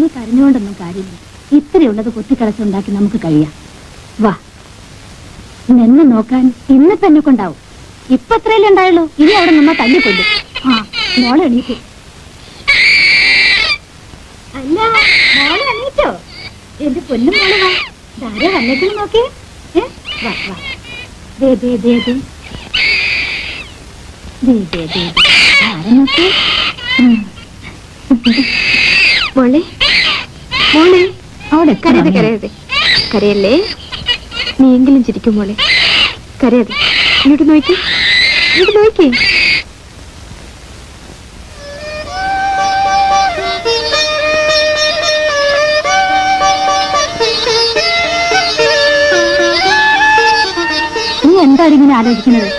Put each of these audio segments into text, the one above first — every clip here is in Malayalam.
ഇനി കരഞ്ഞുകൊണ്ടൊന്നും കാര്യമില്ല. ഇത്രയുള്ളത് കൊത്തിക്കളച്ചുണ്ടാക്കി നമുക്ക് കഴിയാം. വാ, എന്നെ നോക്കാൻ ഇന്നിപ്പോ എന്നെ കൊണ്ടാവും. ഇപ്പൊ എത്രയല്ലേ ഉണ്ടായുള്ളൂ? ഇനി അവിടെ നിന്നാ തല്ലിക്കൊല്ലും. ആ, മോളെ എണീറ്റ്. അല്ല, മോളെ എണീറ്റോ? എന്റെ പൊന്നും മോളെ വാ. ധാരെ വന്നെങ്കിലും നോക്കിയേ. വാ വാ. ദേ ദേ ദേ ദേ ദേ ദേ ദേ ധാരെ നോക്കിയേ. മോളെ മോളെ, അവിടെ കരയതെ കരയതെ കരയല്ലേ. നീയെങ്കിലും ചിരിക്കും മോളെ, കരയതെ. ഇങ്ങോട്ട് നോക്കി, ഇങ്ങോട്ട് നോക്കി. നീ എന്താണ് ഇങ്ങനെ ആലോചിക്കുന്നത്?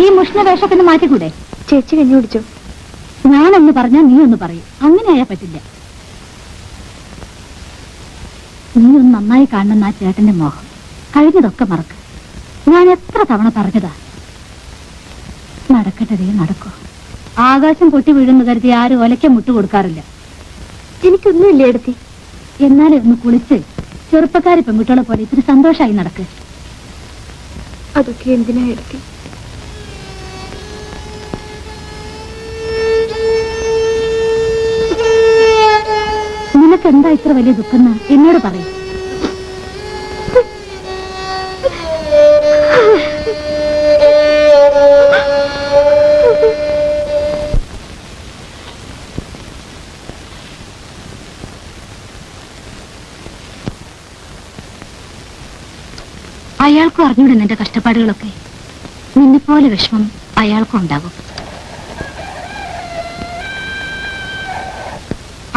ഈ മുഷ്ണ വേഷത്തിന് മാറ്റിക്കൂടെ? ചേച്ചി കഞ്ഞി കുടിച്ചോ? ഞാനൊന്ന് പറഞ്ഞാൽ നീ ഒന്ന് പറയും. അങ്ങനെ ആയാ പറ്റില്ല. നീ ഒന്ന് നന്നായി കാണണമെന്ന് ആ ചേട്ടന്റെ മോഹം. കഴിഞ്ഞതൊക്കെ മറക്ക്. ഞാൻ എത്ര തവണ പറഞ്ഞതാ. നടക്കട്ടെ, നടക്കൂ. ആകാശം പൊട്ടി വീഴുന്നു കരുതി ആരും ഒലയ്ക്ക് മുട്ടു കൊടുക്കാറില്ല. എനിക്കൊന്നുമില്ല എടുത്തി. എന്നാലും ഒന്ന് കുളിച്ച് ചെറുപ്പക്കാരി പെൺകുട്ടികളെ പോലെ ഇത്തിരി സന്തോഷമായി നടക്ക്. അതൊക്കെ എന്തിനാ എടുത്തി? നിനക്കെന്താ ഇത്ര വലിയ ദുഃഖം എന്നോട് പറയും. അയാൾക്കും അറിഞ്ഞൂടെ നിന്റെ കഷ്ടപ്പാടുകളൊക്കെ. നിന്നെപ്പോലെ വിഷമം അയാൾക്കും ഉണ്ടാകും.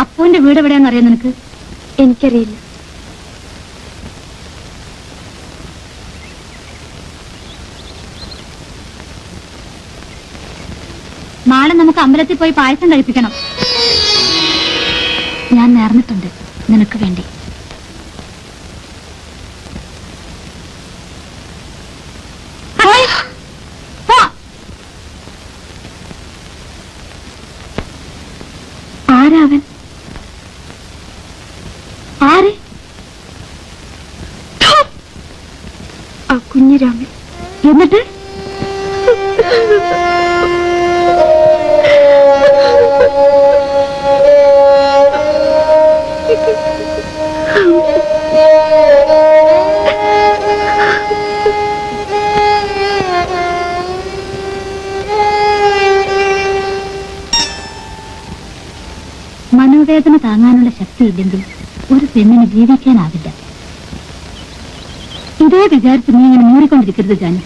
അപ്പൂന്റെ വീട് എവിടെയാണെന്നറിയാം നിനക്ക്? എനിക്കറിയില്ല. നാളെ നമുക്ക് അമ്പലത്തിൽ പോയി പായസം കഴിപ്പിക്കണം. ഞാൻ നേർന്നിട്ടുണ്ട് നിനക്ക് വേണ്ടി. ആരാവൻ? ആര്? ആ കുഞ്ഞിരാമൻ. എന്നിട്ട് മനോവേദന താങ്ങാനുള്ള ശക്തിയില്ലെങ്കിൽ ഒരു പെണ്ണിന് ജീവിക്കാനാവില്ല. ഇതേ വിചാരിച്ച് നീ ഇങ്ങനെ മൂടിക്കൊണ്ടിരിക്കരുത് ജാനു.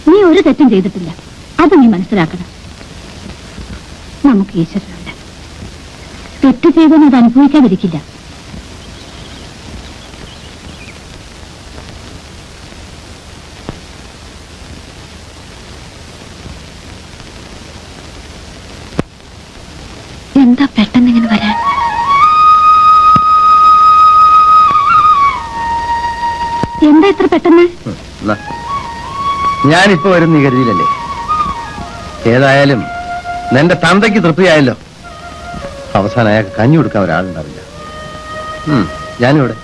നീ ഒരു തെറ്റും ചെയ്തിട്ടില്ല. അത് നീ മനസ്സിലാക്കണം. നമുക്ക് ഈശ്വരനുണ്ട്. തെറ്റ് ചെയ്തെന്ന് അത് അനുഭവിക്കാതിരിക്കില്ല. എന്താ പെട്ടെന്ന് ഇങ്ങനെ വരാൻ? എന്താ ഇത്ര പെട്ടെന്ന്? ഞാനിപ്പോ വരും നീ കരുതിയില്ലല്ലേ? ഏതായാലും നിന്റെ തന്തയ്ക്ക് തൃപ്തിയായല്ലോ. അവസാനം അയാൾക്ക് കഞ്ഞി കൊടുക്കാൻ ഒരാളുണ്ടാവില്ല. ഞാനിവിടെ.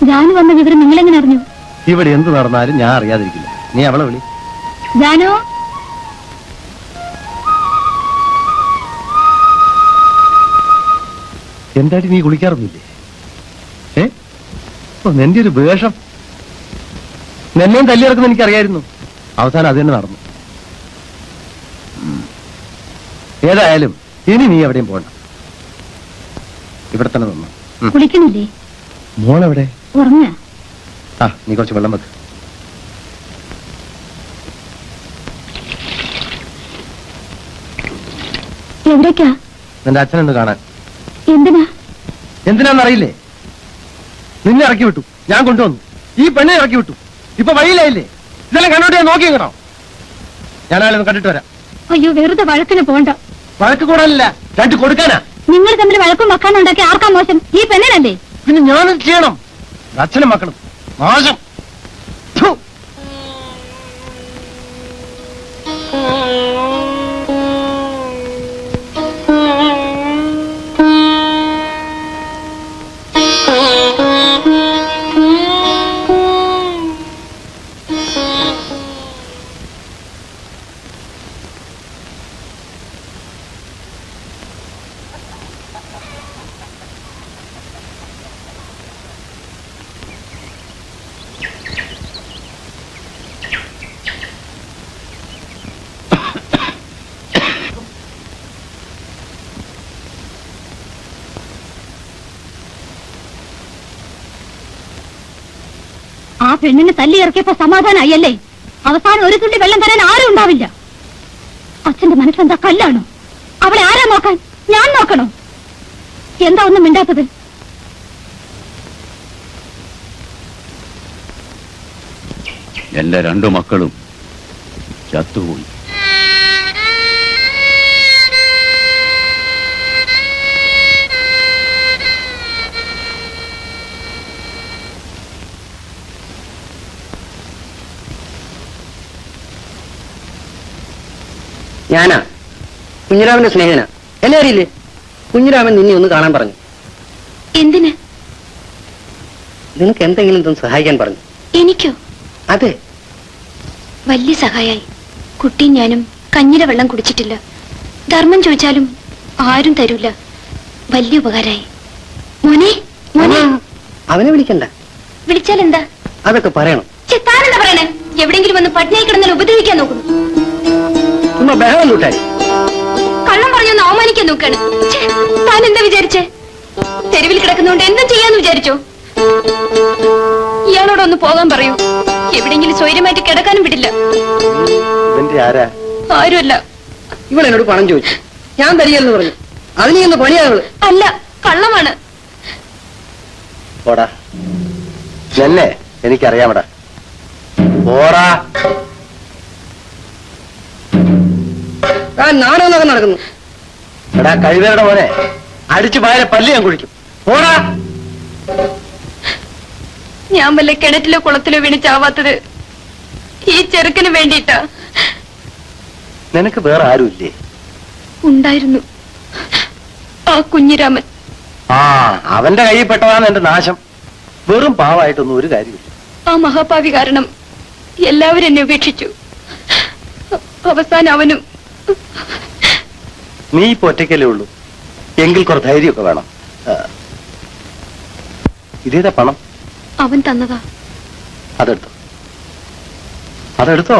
ജാനു വന്ന വിവരം നിങ്ങളെങ്ങനെ അറിഞ്ഞു? ഇവിടെ എന്ത് നടന്നാലും ഞാൻ അറിയാതിരിക്കില്ല. നീ അവളെ വിളി. ജാനു, എന്തായിട്ട് നീ കുളിക്കാറൊന്നുമില്ലേ? നിന്റെ ഒരു വേഷം. നിന്നെയും തല്ലിയിറക്കുന്ന എനിക്കറിയായിരുന്നു. അവസാനം അത് തന്നെ നടന്നു. ഏതായാലും ഇനി നീ എവിടെയും പോകണ്ട. ഇവിടെ തന്നെ നിന്നു. കുളിക്കണില്ലേ? മോളെവിടെ? ഉറങ്ങ. ആ, നീ കുറച്ച് വെള്ളം വെക്ക്. എവിടേക്കാ? നിന്റെ അച്ഛനൊന്ന് കാണാൻ. എന്തിനാ? എന്തിനാന്നറിയില്ലേ? നിന്നെ ഇറക്കി വിട്ടു, ഞാൻ കൊണ്ടുവന്നു. ഈ പെണ്ണെ ഇറക്കി വിട്ടു. ഇപ്പൊ വഴിയിലായില്ലേ? ഇതെല്ലാം കണ്ടോട്ട് ഞാൻ നോക്കി കേട്ടോ. ഞാനായാലും കണ്ടിട്ട് വരാം. അയ്യോ, വെറുതെ വഴക്കിന് പോണ്ട. വഴക്ക് കൂടാനല്ല, രണ്ട് കൊടുക്കാനാ. നിങ്ങൾ തമ്മിൽ വഴക്കും മക്കാനും ഉണ്ടാക്കി ആർക്കാ മോശം? ഈ പെണ്ണിനല്ലേ? പിന്നെ ഞാനും ചെയ്യണം. അച്ഛനും മക്കളും മോശം. പെണ്ണിനെ തല്ലി ഇറക്കിയപ്പോ സമാധാനായല്ലേ? അവസാനം ഒരു തുള്ളി വെള്ളം തരാൻ ആരും ഉണ്ടാവില്ല. അച്ഛന്റെ മനസ്സെന്താ കല്ലാണോ? അവളെ ആരാ നോക്കാൻ? ഞാൻ നോക്കണോ? എന്താ ഒന്നും മിണ്ടാത്തത്? എന്റെ രണ്ടു മക്കളും ചത്തുപോയി. ഞാനാ കുഞ്ഞിരാമന്റെ സ്നേഹന. എന്നെ അറിയില്ലേ? കുഞ്ഞിരാമൻ നിന്നെ ഒന്ന് കാണാൻ പറഞ്ഞു. എന്തിന്? നിനക്ക് എന്തെങ്കിലും ഒന്ന് സഹായിക്കാൻ പറഞ്ഞു. എനിക്കോ? അതെ. വലിയ സഹായായി. കുട്ടിയും ഞാനും കഞ്ഞിയുടെ വെള്ളം കുടിച്ചിട്ടില്ല. ധർമ്മം ചോദിച്ചാലും ആരും തരൂല. വലിയ ഉപകാരായി. മോനെ മോനെ. അവനെ വിളിക്കണ്ട. വിളിച്ചാൽ എന്താ? അതൊക്കെ പറയണം. താനെന്താ പറയണേ? എവിടെങ്കിലും വന്ന് പട്ടിണിയായി കിടന്നാൽ ഉപദ്രവിക്കാൻ നോക്കുന്നു. ചുമ്മാ ബഹളം കൂട്ടായി. കള്ളം പറഞ്ഞൊന്ന് അവമാനിക്കാൻ നോക്കാണ്. താൻ എന്താ വിചാരിച്ചേ? തെരുവിൽ കിടക്കുന്നോണ്ട് എന്തും ചെയ്യാന്ന് വിചാരിച്ചോ? ഇയാളോടൊന്ന് പോകാൻ പറയൂ. എവിടെങ്കിലും സ്വൈര്യമായിട്ട് കിടക്കാനും വിടില്ല. ആരുമല്ല. ഇവളെന്നോട് പണം ചോദിച്ചു, ഞാൻ തരികയെന്ന് പറഞ്ഞു. അതിന് ഒന്ന് പണിയാവള്. അല്ല, കള്ളമാണ്. ഓടാ എന്നെ എനിക്കറിയാമടാ. ഓടാ. നാടകമൊക്കെ നടക്കുന്നു. എടാ കഴിവേരുടെ മോനെ, അടിച്ചു പായലെ പല്ലി ഞാൻ കുഴിക്കും. ഓടാ. ഞാൻ വല്ല കിണറ്റിലോ കുളത്തിലോ വീണ് ചാവാത്തത് ഈ ചെറുക്കന് വേണ്ടിയിട്ടാ. നിനക്ക് വേറെ ആരുമില്ലേ? ഉണ്ടായിരുന്നു, ആ കുഞ്ഞിരാമൻ. ആ അവന്റെ കയ്യിൽ പെട്ടതാണ് എന്റെ നാശം. വെറും പാവായിട്ടൊന്നും ഒരു കാര്യമില്ല. ആ മഹാപാവി കാരണം എല്ലാവരും എന്നെ ഉപേക്ഷിച്ചു. അവസാനം അവനും. നീ ഇപ്പൊ ഒറ്റയ്ക്കല്ലേ ഉള്ളൂ, എങ്കിൽ കുറച്ച് ധൈര്യമൊക്കെ വേണം. ഇതേതാ പണം? അവൻ തന്നതാ. അതെടുത്തോ, അതെടുത്തോ.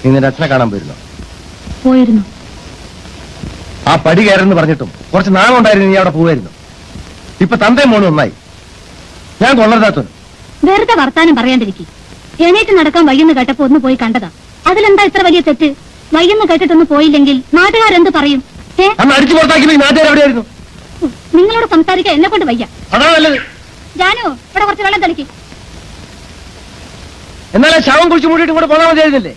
നീ നിന്റെ അച്ഛനെ കാണാൻ പോയിരുന്നോ? പോയിരുന്നു. ആ പടി കയറെന്ന് പറഞ്ഞിട്ടും കുറച്ച് നാളം ഉണ്ടായിരുന്നു, നീ അവിടെ പോവായിരുന്നു. ഇപ്പൊ തന്തയും മോനും ഒന്നായി. ഞാൻ കൊള്ളരുതാത്തവന്. വെറുതെ വർത്താനം പറയാണ്ടിരിക്കും. എണീറ്റ് നടക്കാൻ വയ്യെന്ന് കേട്ടപ്പോ ഒന്ന് പോയി കണ്ടതാ. അതിലെന്താ ഇത്ര വലിയ തെറ്റ്? വയ്യെന്ന് കേട്ടിട്ടൊന്ന് പോയില്ലെങ്കിൽ നാട്ടുകാരെന്ത് പറയും? അന്ന് അടിച്ചു പുറത്താക്കി നാട്ടുകാർ എവിടെയായിരുന്നു? നിങ്ങളോട് സംസാരിക്കാൻ എന്നെ കൊണ്ട് വയ്യ. അതാ നല്ലത്. ജാനു, ഇവിടെ കുറച്ച് വെള്ളം തളിക്ക്. എന്നാലേ ശവം കുറിച്ച് മൂടിയിട്ട് കൂടെ പോകാൻ മതിയായിരുന്നില്ലേ?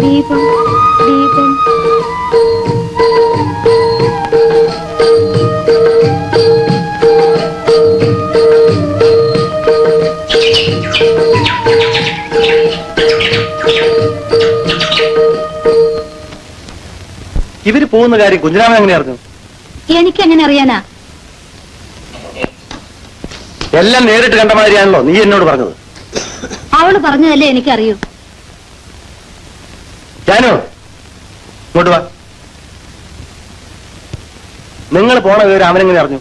ദീപം, ദീപം. ഇവര് പോകുന്ന കാര്യം കുഞ്ഞിരാമൻ എങ്ങനെ അറിഞ്ഞു? എനിക്കെങ്ങനെ അറിയാനാ? എല്ലാം നേരിട്ട് കണ്ട മാതിരിയാണല്ലോ നീ എന്നോട് പറഞ്ഞത്. അവള് പറഞ്ഞതല്ലേ എനിക്കറിയൂ. ജാനു, ഇങ്ങോട്ട് വാ. നിങ്ങൾ പോണ വിവരം അവനെങ്ങനെ അറിഞ്ഞു?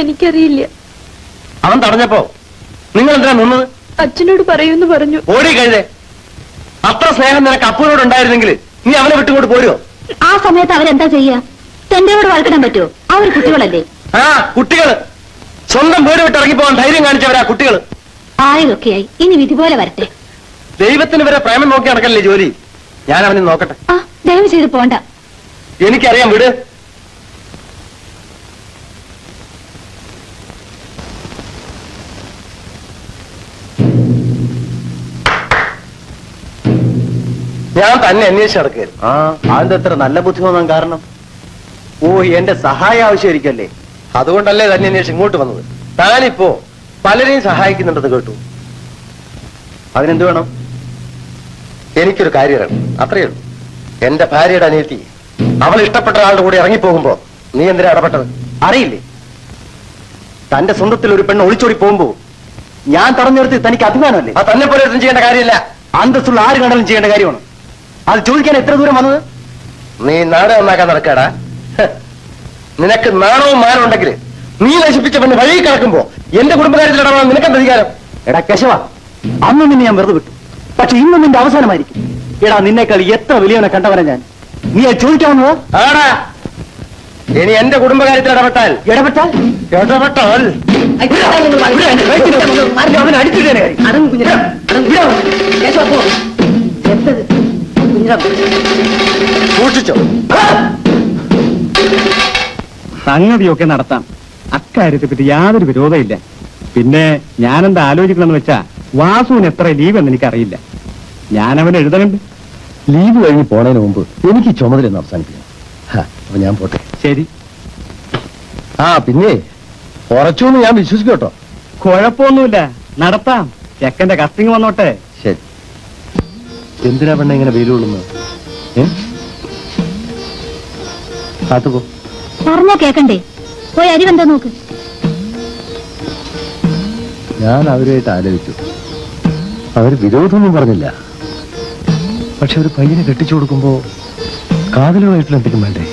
എനിക്കറിയില്ല. അവൻ തടഞ്ഞപ്പോ നിങ്ങൾ എന്തിനാ നിന്നത്? അച്ഛനോട് പറയൂന്ന് പറഞ്ഞു. ഓടി കഴിഞ്ഞേ. അത്ര സ്നേഹം നിനക്ക് അപ്പുവിനോട് ഉണ്ടായിരുന്നെങ്കിൽ നീ അവനെ വിട്ടുകൊണ്ട് പോരുമോ? ആ സമയത്ത് അവരെന്താ ചെയ്യാ? എന്റെയോട് വഴക്കിടാൻ പറ്റുമോ? അവർ കുട്ടികളല്ലേ. ആ കുട്ടികള് സ്വന്തം വീട് വിട്ട് ഇറങ്ങിപ്പോവാൻ ധൈര്യം കാണിച്ചവരാ കുട്ടികള്. ആയതൊക്കെയായി, ഇനി വിധി പോലെ വരട്ടെ. ദൈവത്തിന് വരെ പ്രേമം നോക്കി നടക്കല്ലേ ജോലി. ഞാൻ അവനെ നോക്കട്ടെ. ആ, ദയവ് ചെയ്ത് പോണ്ട. എനിക്കറിയാം, വിട്. ഞാൻ തന്നെ അന്വേഷിച്ച് നടക്കുകയായിരുന്നു. ആ അതിന്റെ അത്ര നല്ല ബുദ്ധി തോന്നാൻ കാരണം? ഓ, എന്റെ സഹായം ആവശ്യമായിരിക്കല്ലേ, അതുകൊണ്ടല്ലേ തന്നെ അന്വേഷിച്ച് ഇങ്ങോട്ട് വന്നത്. താനിപ്പോ പലരെയും സഹായിക്കുന്നുണ്ടെന്ന് കേട്ടു. അതിനെന്ത് വേണം? എനിക്കൊരു കാര്യം അറിയണം, അത്രയേ ഉള്ളൂ. എന്റെ ഭാര്യയുടെ അനിയത്തി അവൾ ഇഷ്ടപ്പെട്ട ആളുടെ കൂടെ ഇറങ്ങിപ്പോകുമ്പോ നീ എന്തിനാ ഇടപെട്ടത്? അറിയില്ലേ? തന്റെ സ്വന്തത്തിൽ ഒരു പെണ്ണ് ഒളിച്ചോടി പോകുമ്പോ ഞാൻ തടഞ്ഞു നിർത്തി തനിക്ക് അഭിമാനമല്ലേ? ആ തന്നെ പോലെ ചെയ്യേണ്ട കാര്യമില്ല. അന്തസ്സുള്ള ആര് കണ്ടാലും ചെയ്യേണ്ട കാര്യമാണ്. അത് ചോദിക്കാൻ എത്ര ദൂരം വന്നത്? നീ നാട് നന്നാക്കാൻ നടക്കാടാ. നിനക്ക് നാണവും മാനവും ഉണ്ടെങ്കിൽ നീ നശിപ്പിച്ച പിന്നെ വഴി കിടക്കുമ്പോ എന്റെ കുടുംബകാര്യത്തിൽ ഇടപെടാൻ നിനക്കെന്ത് അധികാരം? എടാ കേശവ, അന്ന് നിന്നെ ഞാൻ വെറുതെ വിട്ടു. പക്ഷെ ഇന്ന് നിന്റെ അവസാനമായിരിക്കും. എടാ, നിന്നേക്കാൾ എത്ര വലിയവനെ കണ്ടവനെ ഞാൻ. നീ അത് ചോദിക്കാൻ വന്നതോ? ആടാ, ഇനി എന്റെ കുടുംബകാര്യത്തിൽ ഇടപെട്ടാൽ അവൻ അടിച്ചിട്ടേ സൂക്ഷിച്ചോ. സംഗതിയൊക്കെ നടത്താം. അക്കാര്യത്തെ പറ്റി യാതൊരു വിരോധമില്ല. പിന്നെ ഞാനെന്താ ആലോചിക്കണമെന്ന് വെച്ചാ, വാസുവിന് എത്ര ലീവ് എന്ന് എനിക്കറിയില്ല. ഞാനവൻ എഴുതലുണ്ട്. ലീവ് കഴിഞ്ഞ് പോണതിന് മുമ്പ് എനിക്ക് ചുമതലയൊന്ന് അവസാനിപ്പിക്കണം. അപ്പൊ ഞാൻ പോട്ടെ. ശരി. ആ പിന്നെ കുറച്ചൊന്നും ഞാൻ വിശ്വസിക്കും കേട്ടോ. കുഴപ്പമൊന്നുമില്ല, നടത്താം. ചെക്കന്റെ കസ്റ്റിംഗ് വന്നോട്ടെ. ശരി. എന്തിനാ പെണ്ണ ഇങ്ങനെ വെയിൽ കൊള്ളുന്നത്? കാത്തുപോ. പറഞ്ഞാ കേക്കണ്ടേ? പോയി അരി വെന്തോ നോക്ക്. ഞാൻ അവരുമായിട്ട് ആലോചിച്ചു. അവര് വിരോധമൊന്നും പറഞ്ഞില്ല. പക്ഷെ ഒരു പയ്യനെ കെട്ടിച്ചു കൊടുക്കുമ്പോ കാതലുമായിട്ടുള്ള എന്തെങ്കിലും വേണ്ടേ?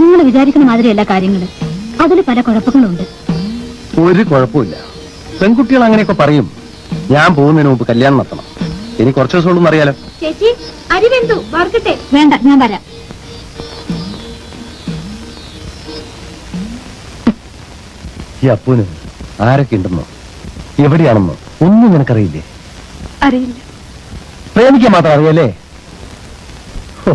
നിങ്ങൾ വിചാരിക്കുന്ന മാതിരിയല്ല കാര്യങ്ങള്. അതിൽ പല കുഴപ്പങ്ങളുണ്ട്. ഒരു കുഴപ്പമില്ല. പെൺകുട്ടികൾ അങ്ങനെയൊക്കെ പറയും. ഞാൻ പോകുന്നതിന് മുമ്പ് കല്യാണം നടത്തണം. ഇനി കുറച്ച് ദിവസം കൊണ്ടൊന്നും അറിയാലോ. ചേച്ചി അരി വെന്തു വറുക്കട്ടെ? വേണ്ട, ഞാൻ വരാം. ഈ അപ്പൂന് ആരൊക്കെ ഉണ്ടെന്നോ എവിടെയാണെന്നോ ഒന്നും നിനക്കറിയില്ലേ? അറിയില്ല. പ്രേമിക്കാൻ മാത്രം അറിയാലേ? ഹോ.